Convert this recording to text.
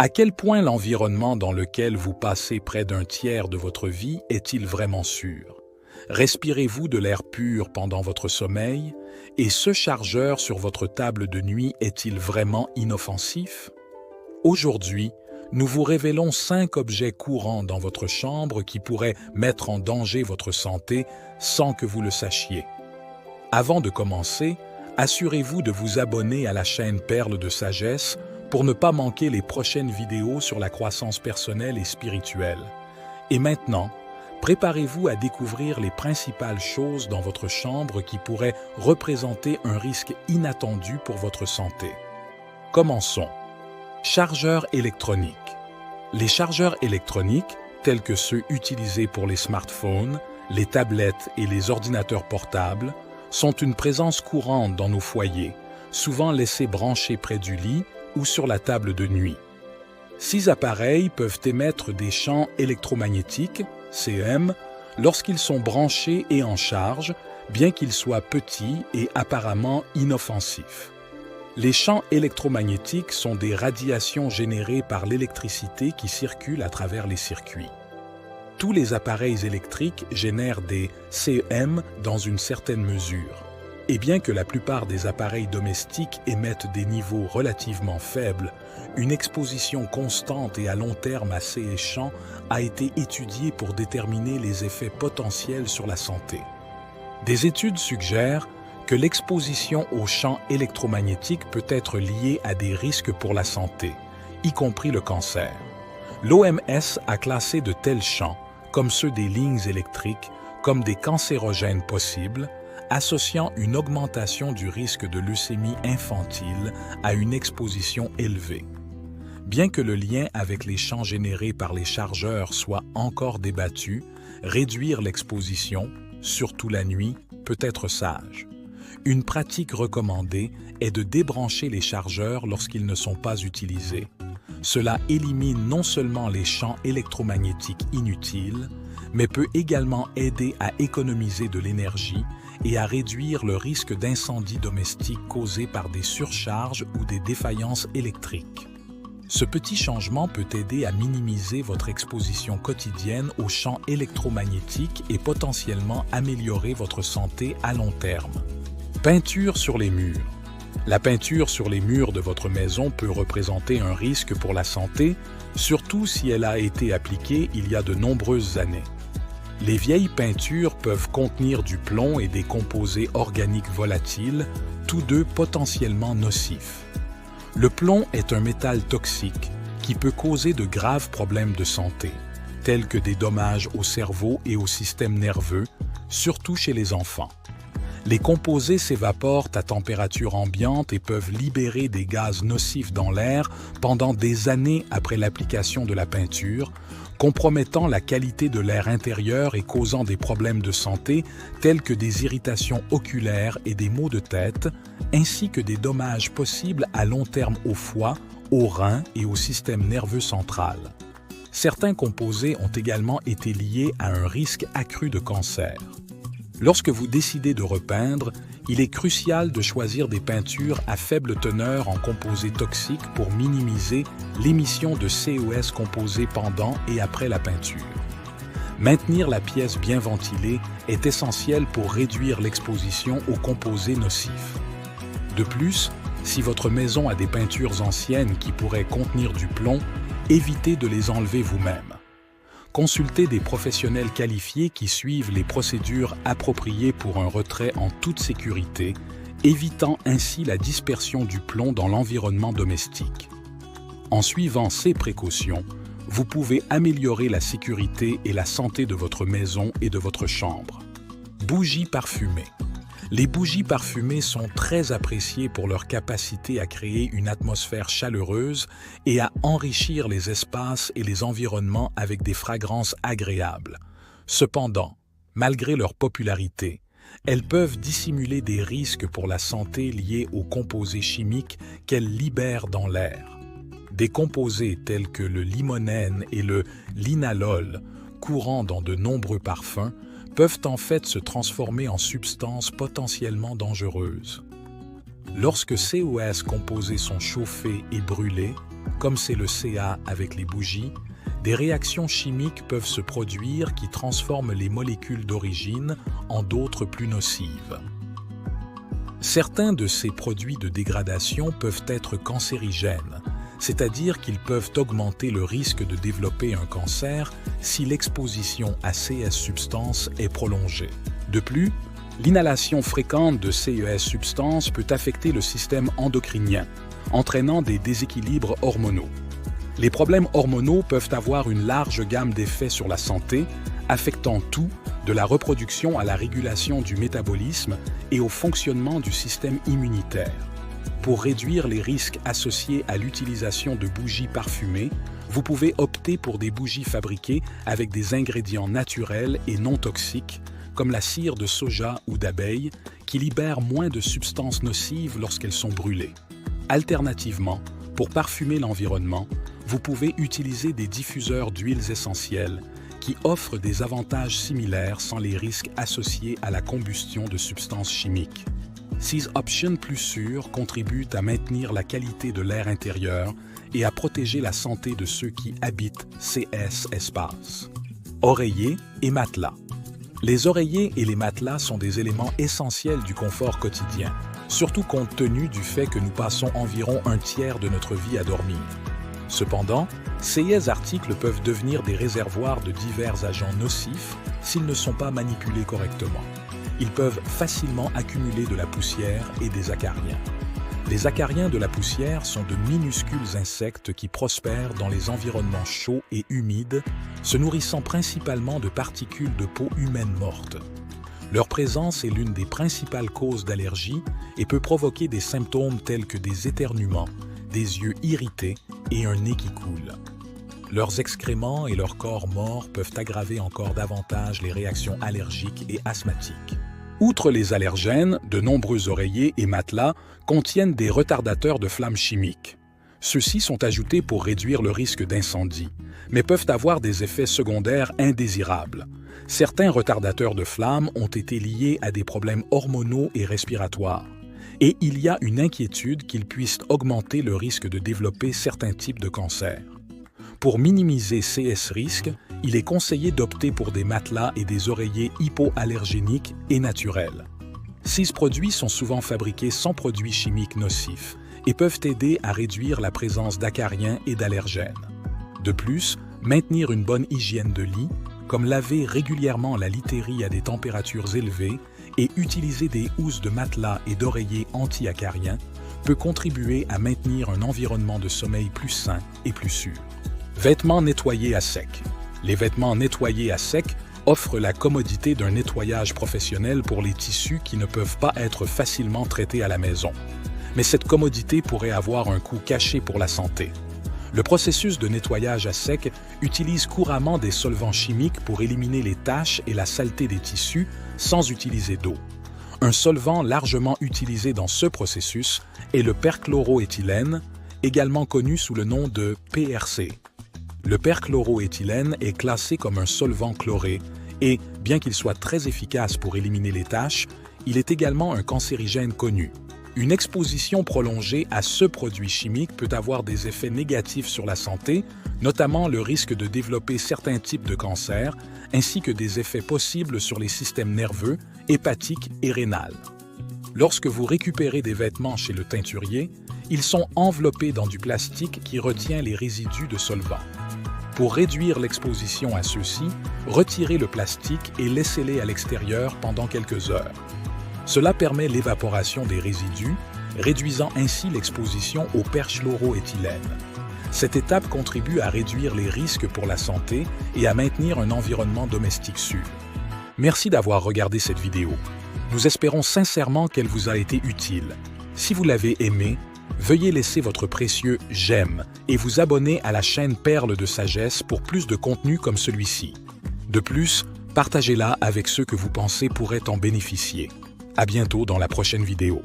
À quel point l'environnement dans lequel vous passez près d'un tiers de votre vie est-il vraiment sûr? Respirez-vous de l'air pur pendant votre sommeil? Et ce chargeur sur votre table de nuit est-il vraiment inoffensif? Aujourd'hui, nous vous révélons 5 objets courants dans votre chambre qui pourraient mettre en danger votre santé sans que vous le sachiez. Avant de commencer, assurez-vous de vous abonner à la chaîne Perles de Sagesse pour ne pas manquer les prochaines vidéos sur la croissance personnelle et spirituelle. Et maintenant, préparez-vous à découvrir les principales choses dans votre chambre qui pourraient représenter un risque inattendu pour votre santé. Commençons. Chargeurs électroniques. Les chargeurs électroniques, tels que ceux utilisés pour les smartphones, les tablettes et les ordinateurs portables, sont une présence courante dans nos foyers, souvent laissés branchés près du lit ou sur la table de nuit. Ces appareils peuvent émettre des champs électromagnétiques, CM, lorsqu'ils sont branchés et en charge, bien qu'ils soient petits et apparemment inoffensifs. Les champs électromagnétiques sont des radiations générées par l'électricité qui circule à travers les circuits. Tous les appareils électriques génèrent des CM dans une certaine mesure. Et bien que la plupart des appareils domestiques émettent des niveaux relativement faibles, une exposition constante et à long terme à ces champs a été étudiée pour déterminer les effets potentiels sur la santé. Des études suggèrent que l'exposition aux champs électromagnétiques peut être liée à des risques pour la santé, y compris le cancer. L'OMS a classé de tels champs, comme ceux des lignes électriques, comme des cancérogènes possibles, associant une augmentation du risque de leucémie infantile à une exposition élevée. Bien que le lien avec les champs générés par les chargeurs soit encore débattu, réduire l'exposition, surtout la nuit, peut être sage. Une pratique recommandée est de débrancher les chargeurs lorsqu'ils ne sont pas utilisés. Cela élimine non seulement les champs électromagnétiques inutiles, mais peut également aider à économiser de l'énergie et à réduire le risque d'incendie domestique causé par des surcharges ou des défaillances électriques. Ce petit changement peut aider à minimiser votre exposition quotidienne aux champs électromagnétiques et potentiellement améliorer votre santé à long terme. Peinture sur les murs. La peinture sur les murs de votre maison peut représenter un risque pour la santé, surtout si elle a été appliquée il y a de nombreuses années. Les vieilles peintures peuvent contenir du plomb et des composés organiques volatiles, tous deux potentiellement nocifs. Le plomb est un métal toxique qui peut causer de graves problèmes de santé, tels que des dommages au cerveau et au système nerveux, surtout chez les enfants. Les composés s'évaporent à température ambiante et peuvent libérer des gaz nocifs dans l'air pendant des années après l'application de la peinture, compromettant la qualité de l'air intérieur et causant des problèmes de santé tels que des irritations oculaires et des maux de tête, ainsi que des dommages possibles à long terme au foie, aux reins et au système nerveux central. Certains composés ont également été liés à un risque accru de cancer. Lorsque vous décidez de repeindre, il est crucial de choisir des peintures à faible teneur en composés toxiques pour minimiser l'émission de COS composés pendant et après la peinture. Maintenir la pièce bien ventilée est essentiel pour réduire l'exposition aux composés nocifs. De plus, si votre maison a des peintures anciennes qui pourraient contenir du plomb, évitez de les enlever vous-même. Consultez des professionnels qualifiés qui suivent les procédures appropriées pour un retrait en toute sécurité, évitant ainsi la dispersion du plomb dans l'environnement domestique. En suivant ces précautions, vous pouvez améliorer la sécurité et la santé de votre maison et de votre chambre. Bougies parfumées. Les bougies parfumées sont très appréciées pour leur capacité à créer une atmosphère chaleureuse et à enrichir les espaces et les environnements avec des fragrances agréables. Cependant, malgré leur popularité, elles peuvent dissimuler des risques pour la santé liés aux composés chimiques qu'elles libèrent dans l'air. Des composés tels que le limonène et le linalol, courants dans de nombreux parfums, peuvent en fait se transformer en substances potentiellement dangereuses. Lorsque COS composés sont chauffés et brûlés, comme c'est le cas avec les bougies, des réactions chimiques peuvent se produire qui transforment les molécules d'origine en d'autres plus nocives. Certains de ces produits de dégradation peuvent être cancérigènes, c'est-à-dire qu'ils peuvent augmenter le risque de développer un cancer si l'exposition à ces substances est prolongée. De plus, l'inhalation fréquente de ces substances peut affecter le système endocrinien, entraînant des déséquilibres hormonaux. Les problèmes hormonaux peuvent avoir une large gamme d'effets sur la santé, affectant tout, de la reproduction à la régulation du métabolisme et au fonctionnement du système immunitaire. Pour réduire les risques associés à l'utilisation de bougies parfumées, vous pouvez opter pour des bougies fabriquées avec des ingrédients naturels et non toxiques, comme la cire de soja ou d'abeille, qui libèrent moins de substances nocives lorsqu'elles sont brûlées. Alternativement, pour parfumer l'environnement, vous pouvez utiliser des diffuseurs d'huiles essentielles qui offrent des avantages similaires sans les risques associés à la combustion de substances chimiques. Ces options plus sûres contribuent à maintenir la qualité de l'air intérieur et à protéger la santé de ceux qui habitent ces espaces. Oreillers et matelas. Les oreillers et les matelas sont des éléments essentiels du confort quotidien, surtout compte tenu du fait que nous passons environ un tiers de notre vie à dormir. Cependant, ces articles peuvent devenir des réservoirs de divers agents nocifs s'ils ne sont pas manipulés correctement. Ils peuvent facilement accumuler de la poussière et des acariens. Les acariens de la poussière sont de minuscules insectes qui prospèrent dans les environnements chauds et humides, se nourrissant principalement de particules de peau humaine morte. Leur présence est l'une des principales causes d'allergie et peut provoquer des symptômes tels que des éternuements, des yeux irrités et un nez qui coule. Leurs excréments et leur corps mort peuvent aggraver encore davantage les réactions allergiques et asthmatiques. Outre les allergènes, de nombreux oreillers et matelas contiennent des retardateurs de flammes chimiques. Ceux-ci sont ajoutés pour réduire le risque d'incendie, mais peuvent avoir des effets secondaires indésirables. Certains retardateurs de flammes ont été liés à des problèmes hormonaux et respiratoires, et il y a une inquiétude qu'ils puissent augmenter le risque de développer certains types de cancers. Pour minimiser ces risques, il est conseillé d'opter pour des matelas et des oreillers hypoallergéniques et naturels. Ces produits sont souvent fabriqués sans produits chimiques nocifs et peuvent aider à réduire la présence d'acariens et d'allergènes. De plus, maintenir une bonne hygiène de lit, comme laver régulièrement la literie à des températures élevées et utiliser des housses de matelas et d'oreillers anti-acariens, peut contribuer à maintenir un environnement de sommeil plus sain et plus sûr. Vêtements nettoyés à sec. Les vêtements nettoyés à sec offrent la commodité d'un nettoyage professionnel pour les tissus qui ne peuvent pas être facilement traités à la maison. Mais cette commodité pourrait avoir un coût caché pour la santé. Le processus de nettoyage à sec utilise couramment des solvants chimiques pour éliminer les taches et la saleté des tissus sans utiliser d'eau. Un solvant largement utilisé dans ce processus est le perchloroéthylène, également connu sous le nom de PRC. Le perchloroéthylène est classé comme un solvant chloré et, bien qu'il soit très efficace pour éliminer les taches, il est également un cancérigène connu. Une exposition prolongée à ce produit chimique peut avoir des effets négatifs sur la santé, notamment le risque de développer certains types de cancers, ainsi que des effets possibles sur les systèmes nerveux, hépatiques et rénal. Lorsque vous récupérez des vêtements chez le teinturier, ils sont enveloppés dans du plastique qui retient les résidus de solvant. Pour réduire l'exposition à ceux-ci, retirez le plastique et laissez-les à l'extérieur pendant quelques heures. Cela permet l'évaporation des résidus, réduisant ainsi l'exposition au perchloroéthylène. Cette étape contribue à réduire les risques pour la santé et à maintenir un environnement domestique sûr. Merci d'avoir regardé cette vidéo. Nous espérons sincèrement qu'elle vous a été utile. Si vous l'avez aimée, veuillez laisser votre précieux « j'aime » et vous abonner à la chaîne Perles de Sagesse pour plus de contenu comme celui-ci. De plus, partagez-la avec ceux que vous pensez pourraient en bénéficier. À bientôt dans la prochaine vidéo.